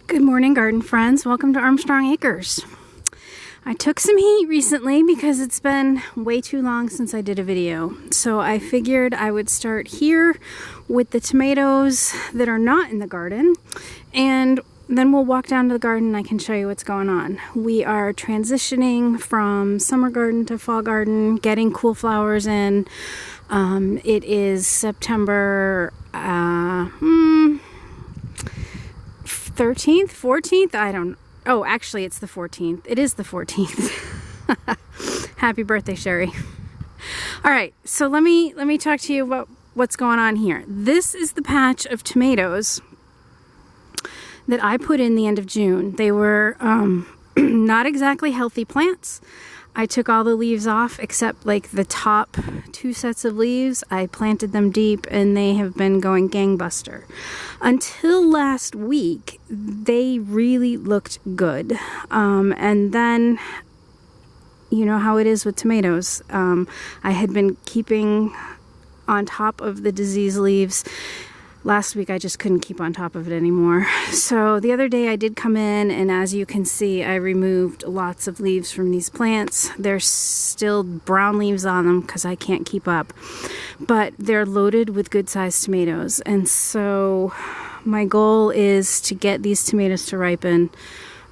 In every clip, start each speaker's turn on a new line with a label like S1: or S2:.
S1: Good morning, garden friends. Welcome to Armstrong Acres. I took some heat recently because it's been way too long since I did a video. So I figured I would start here with the tomatoes that are not in the garden, and then we'll walk down to the garden and I can show you what's going on. We are transitioning from summer garden to fall garden, getting cool flowers in. It is September 13th, 14th, I don't, oh, actually it's the 14th. It is the 14th. Happy birthday, Sherry. All right, so let me talk to you about what's going on here. This is the patch of tomatoes that I put in the end of June. They were not exactly healthy plants. I took all the leaves off except like the top 2 sets of leaves. I planted them deep and they have been going gangbuster. Until last week, they really looked good. And then, you know how it is with tomatoes. I had been keeping on top of the diseased leaves. Last week I just couldn't keep on top of it anymore. So the other day I did come in, and as you can see, I removed lots of leaves from these plants. There's still brown leaves on them because I can't keep up. But they're loaded with good sized tomatoes. And so my goal is to get these tomatoes to ripen,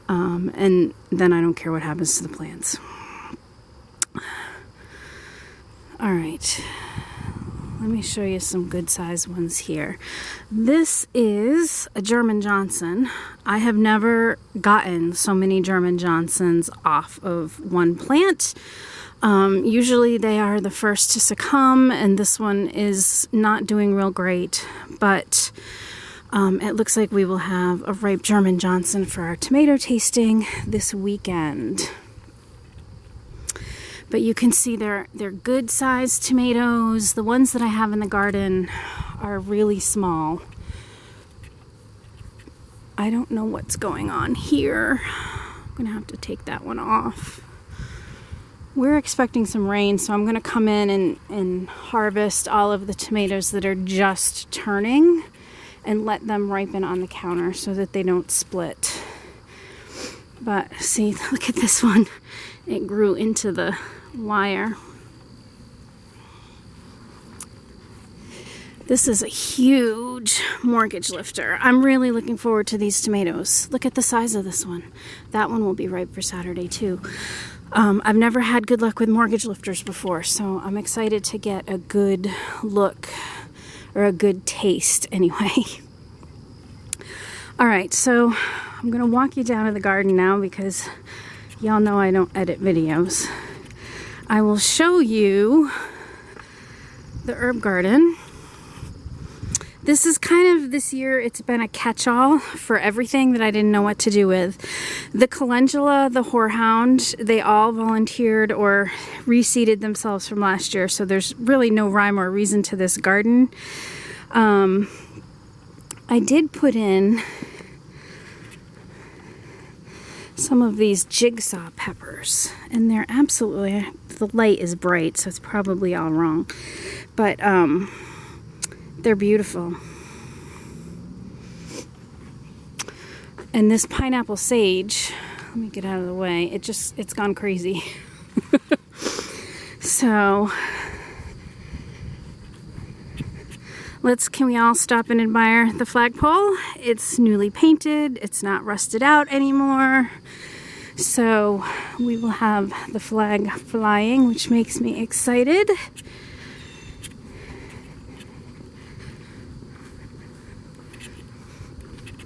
S1: and then I don't care what happens to the plants. All right. Let me show you some good sized ones here. This is a German Johnson. I have never gotten so many German Johnsons off of one plant. Usually they are the first to succumb, and this one is not doing real great, but it looks like we will have a ripe German Johnson for our tomato tasting this weekend. But you can see they're good sized tomatoes. The ones that I have in the garden are really small. I don't know what's going on here. I'm gonna have to take that one off. We're expecting some rain, so I'm gonna come in and harvest all of the tomatoes that are just turning and let them ripen on the counter so that they don't split. But see, look at this one. It grew into the wire. This is a huge mortgage lifter. I'm really looking forward to these tomatoes. Look at the size of this one. That one will be ripe for Saturday too. I've never had good luck with mortgage lifters before, so I'm excited to get a good look, or a good taste anyway. All right, so I'm gonna walk you down to the garden now because y'all know I don't edit videos. I will show you the herb garden. This is kind of, this year it's been a catch-all for everything that I didn't know what to do with. The calendula, the horehound, they all volunteered or reseeded themselves from last year, so there's really no rhyme or reason to this garden. I did put in some of these jigsaw peppers, and they're absolutely, the light is bright so it's probably all wrong, but they're beautiful. And this pineapple sage, let me get out of the way, it's gone crazy. So can we all stop and admire the flagpole? It's newly painted, it's not rusted out anymore. So we will have the flag flying, which makes me excited.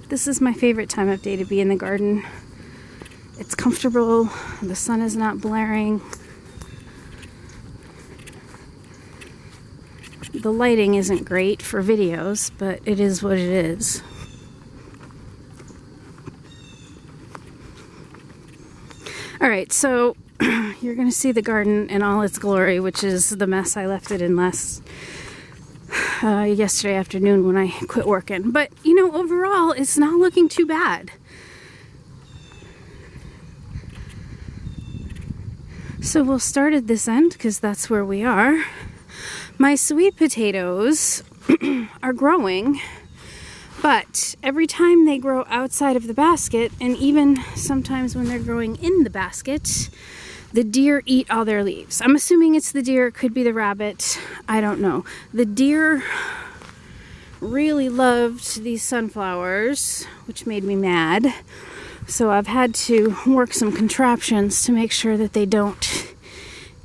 S1: This is my favorite time of day to be in the garden. It's comfortable, the sun is not blaring. The lighting isn't great for videos, but it is what it is. All right, so you're gonna see the garden in all its glory, which is the mess I left it in yesterday afternoon when I quit working. But you know, overall, it's not looking too bad. So we'll start at this end because that's where we are. My sweet potatoes are growing, But every time they grow outside of the basket, and even sometimes when they're growing in the basket, the deer eat all their leaves. I'm assuming it's the deer, it could be the rabbit, I don't know. The deer really loved these sunflowers, which made me mad. So I've had to work some contraptions to make sure that they don't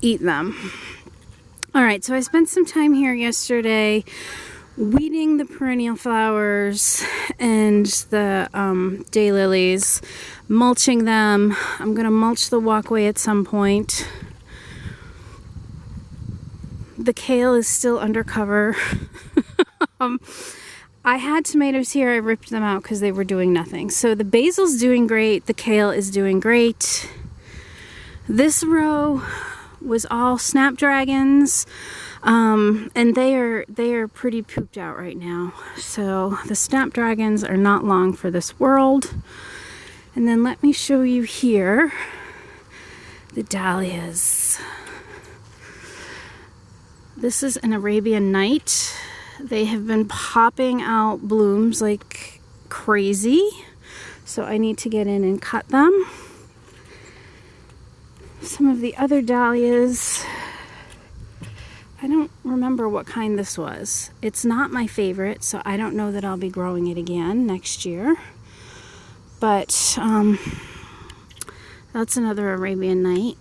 S1: eat them. All right, so I spent some time here yesterday weeding the perennial flowers and the daylilies, mulching them. I'm gonna mulch the walkway at some point. The kale is still undercover. I had tomatoes here, I ripped them out because they were doing nothing. So the basil's doing great, the kale is doing great. This row was all snapdragons, and they are pretty pooped out right now. So the snapdragons are not long for this world. And then let me show you here the dahlias. This is an Arabian Night. They have been popping out blooms like crazy, so I need to get in and cut them. Some of the other dahlias, I don't remember what kind this was. It's not my favorite, so I don't know that I'll be growing it again next year. But that's another Arabian Night.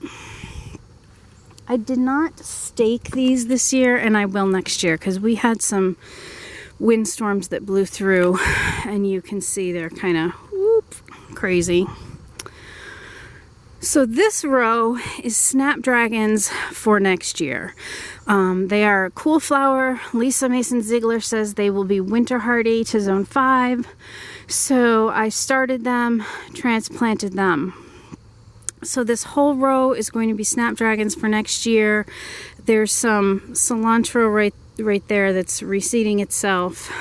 S1: I did not stake these this year, and I will next year, because we had some windstorms that blew through, and you can see they're kind of crazy. So this row is snapdragons for next year. They are a cool flower. Lisa Mason Ziegler says they will be winter hardy to zone 5. So I started them, transplanted them. So this whole row is going to be snapdragons for next year. There's some cilantro right there that's reseeding itself.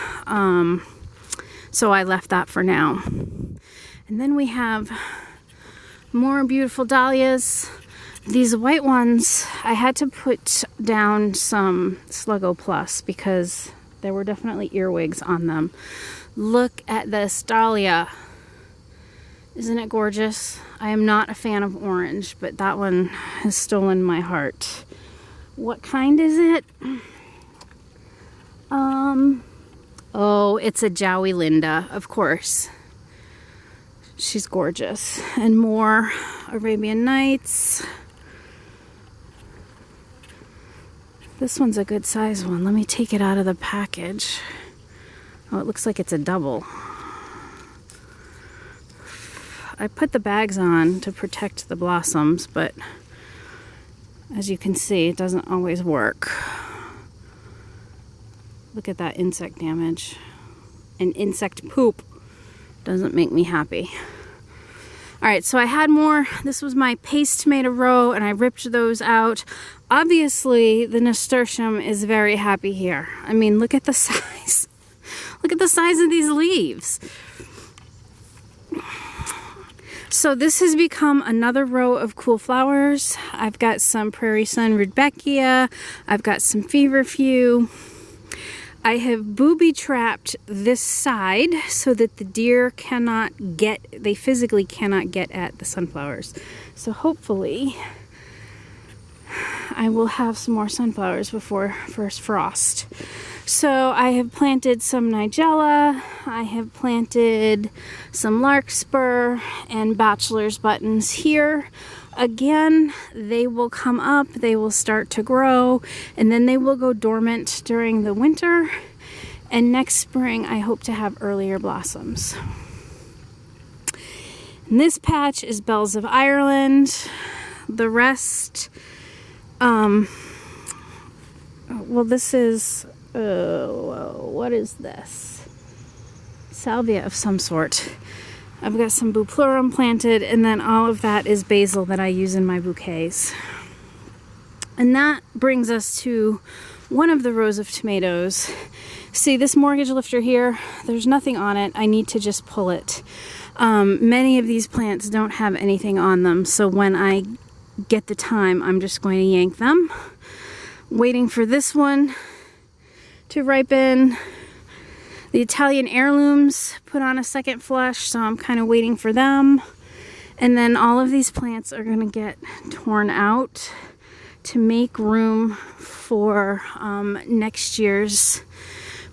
S1: So I left that for now. And then we have more beautiful dahlias. These white ones, I had to put down some Sluggo Plus because there were definitely earwigs on them. Look at this dahlia. Isn't it gorgeous? I am not a fan of orange, but that one has stolen my heart. What kind is it? Oh, it's a Jowie Linda, of course. She's gorgeous. And more Arabian Nights. This one's a good size one. Let me take it out of the package. Oh, it looks like it's a double. I put the bags on to protect the blossoms, but as you can see, it doesn't always work. Look at that insect damage. And insect poop doesn't make me happy. All right, so I had more. This was my paste tomato row, and I ripped those out. Obviously, the nasturtium is very happy here. I mean, look at the size. Look at the size of these leaves. So this has become another row of cool flowers. I've got some Prairie Sun Rudbeckia. I've got some Feverfew. I have booby trapped this side so that the deer they physically cannot get at the sunflowers. So hopefully I will have some more sunflowers before first frost. So I have planted some Nigella, I have planted some larkspur and bachelor's buttons here. Again, they will come up, they will start to grow, and then they will go dormant during the winter. And next spring, I hope to have earlier blossoms. And this patch is Bells of Ireland. The rest, well, this is, what is this? Salvia of some sort. I've got some Bupleurum planted, and then all of that is basil that I use in my bouquets. And that brings us to one of the rows of tomatoes. See this mortgage lifter here? There's nothing on it. I need to just pull it. Many of these plants don't have anything on them, so when I get the time, I'm just going to yank them. Waiting for this one to ripen. The Italian heirlooms put on a second flush, so I'm kind of waiting for them. And then all of these plants are going to get torn out to make room for next year's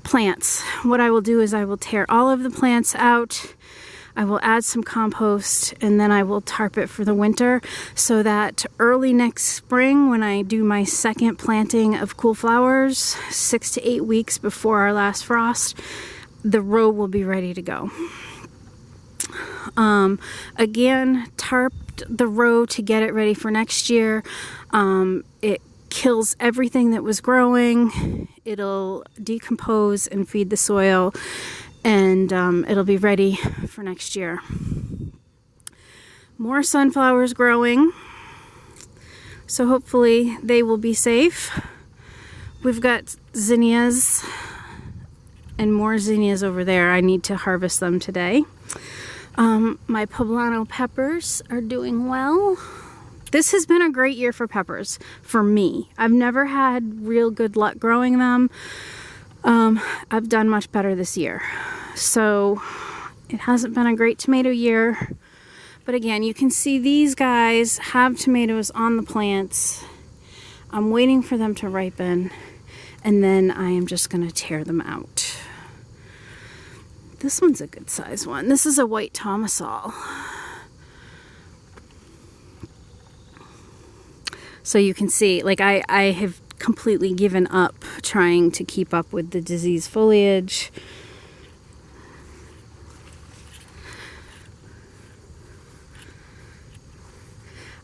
S1: plants. What I will do is I will tear all of the plants out. I will add some compost, and then I will tarp it for the winter so that early next spring, when I do my second planting of cool flowers, 6 to 8 weeks before our last frost, the row will be ready to go. Again, tarped the row to get it ready for next year. It kills everything that was growing. It'll decompose and feed the soil, and it'll be ready for next year. More sunflowers growing, so hopefully they will be safe. We've got zinnias and more zinnias over there. I need to harvest them today. My poblano peppers are doing well. This has been a great year for peppers for me. I've never had real good luck growing them. I've done much better this year. So it hasn't been a great tomato year. But again, you can see these guys have tomatoes on the plants. I'm waiting for them to ripen, and then I am just going to tear them out. This one's a good size one. This is a white tomasol. So you can see, like I have completely given up trying to keep up with the diseased foliage.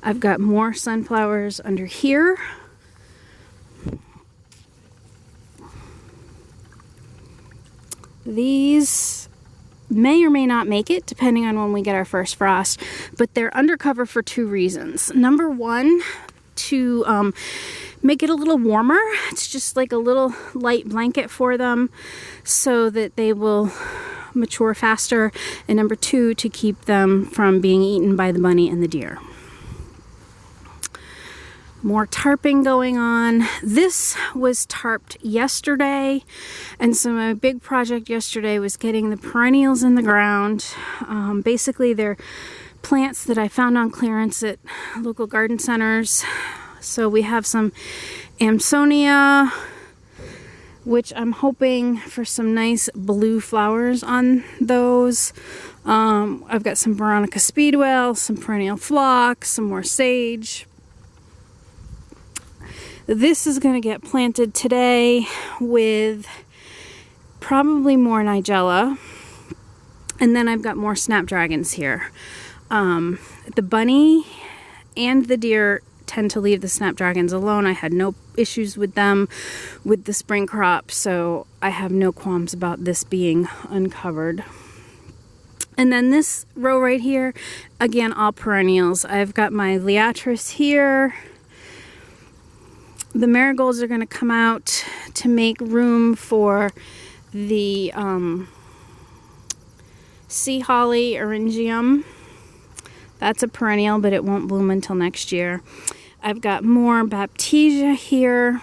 S1: I've got more sunflowers under here. These may or may not make it depending on when we get our first frost, but they're undercover for 2 reasons. Number one, to make it a little warmer. It's just like a little light blanket for them so that they will mature faster. And number 2, to keep them from being eaten by the bunny and the deer. More tarping going on. This was tarped yesterday, and so my big project yesterday was getting the perennials in the ground. Basically, they're plants that I found on clearance at local garden centers. So we have some Amsonia, which I'm hoping for some nice blue flowers on those. I've got some Veronica speedwell, some perennial phlox, some more sage. This is going to get planted today with probably more Nigella. And then I've got more snapdragons here. The bunny and the deer tend to leave the snapdragons alone. I had no issues with them with the spring crop, so I have no qualms about this being uncovered. And then this row right here, again, all perennials. I've got my liatris here. The marigolds are going to come out to make room for the sea holly eryngium. That's a perennial, but it won't bloom until next year. I've got more baptisia here.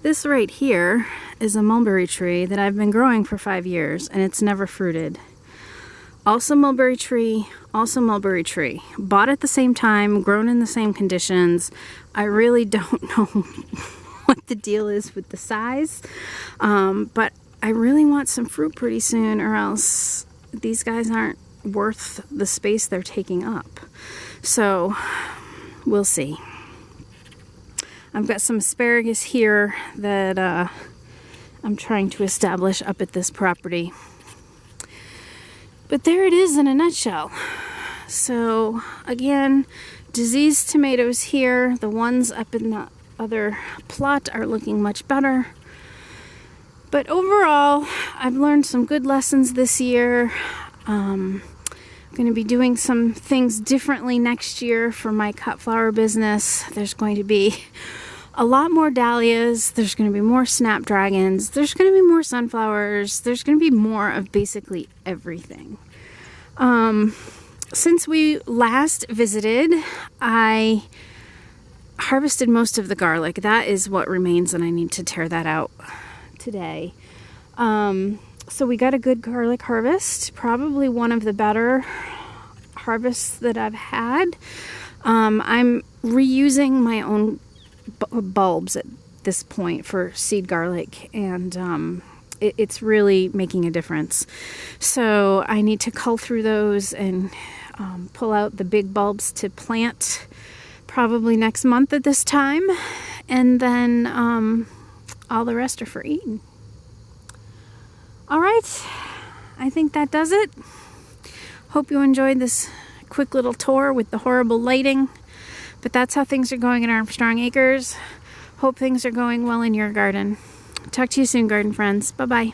S1: This right here is a mulberry tree that I've been growing for 5 years, and it's never fruited. Also mulberry tree, also mulberry tree. Bought at the same time, grown in the same conditions. I really don't know what the deal is with the size, but I really want some fruit pretty soon, or else these guys aren't worth the space they're taking up. So we'll see. I've got some asparagus here that I'm trying to establish up at this property. But there it is in a nutshell. So again, diseased tomatoes here. The ones up in the other plot are looking much better. But overall, I've learned some good lessons this year. I'm going to be doing some things differently next year for my cut flower business. There's going to be a lot more dahlias. There's going to be more snapdragons. There's going to be more sunflowers. There's going to be more of basically everything. Since we last visited, I harvested most of the garlic. That is what remains, and I need to tear that out today. So we got a good garlic harvest, probably one of the better harvests that I've had. I'm reusing my own bulbs at this point for seed garlic, and it's really making a difference. So I need to cull through those and pull out the big bulbs to plant probably next month at this time, and then all the rest are for eating. All right, I think that does it. Hope you enjoyed this quick little tour with the horrible lighting, but that's how things are going in Armstrong Acres. Hope things are going well in your garden. Talk to you soon, garden friends. Bye-bye.